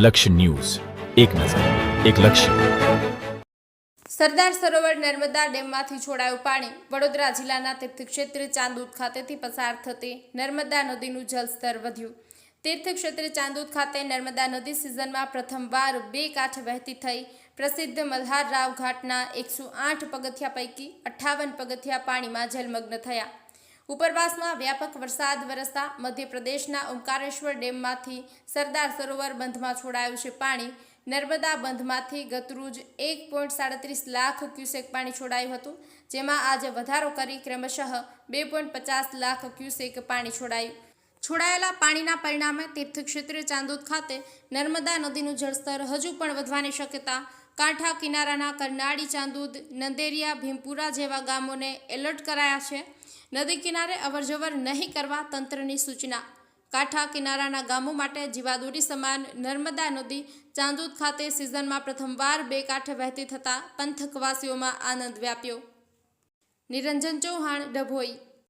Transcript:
લક્ષ્ય ન્યૂઝ, એક નજર, એક લક્ષ્ય. સરદાર સરોવર નર્મદા ડેમમાંથી છોડાયું પાણી. વડોદરા જિલ્લાના તીર્થક્ષેત્ર ચાંદોદ ખાતેથી પસાર થતી નર્મદા નદીનું જળસ્તર વધ્યું. તીર્થક્ષેત્ર ચાંદોદ ખાતે નર્મદા નદી સિઝનમાં પ્રથમવાર બે કાંઠે વહેતી થઈ. પ્રસિદ્ધ મલ્હાર રાવ ઘાટના 108 પગથિયા પૈકી 58 પગથિયા પાણીમાં જલમગ્ન થયા. ઉપરવાસમાં વ્યાપક વરસાદ વરસતા મધ્યપ્રદેશના ઓમકારેશ્વર ડેમમાંથી સરદાર સરોવર બંધમાં છોડાયું છે પાણી. નર્મદા બંધમાંથી ગતરોજ 1.37 લાખ ક્યુસેક પાણી છોડાયું હતું, જેમાં આજે વધારો કરી ક્રમશઃ 2.50 લાખ ક્યુસેક પાણી છોડાયું. છોડાયેલા પાણીના પરિણામે તીર્થક્ષેત્ર ચાંદોદ ખાતે નર્મદા નદીનું જળસ્તર હજુ પણ વધવાની શક્યતા. કાંઠા કિનારાના કરનાળી, ચાંદોદ, નંદેરિયા, ભીમપુરા જેવા ગામોને એલર્ટ કરાયા છે. નદી કિનારે અવરજવર નહીં કરવા તંત્રની સૂચના. કાંઠા કિનારાના ગામો માટે જીવાદોરી સમાન નર્મદા નદી ચાંદોદ ખાતે સિઝનમાં પ્રથમવાર બે કાંઠે વહેતી થતાં પંથકવાસીઓમાં આનંદ વ્યાપ્યો. નિરંજન ચૌહાણ, ડભોઈ.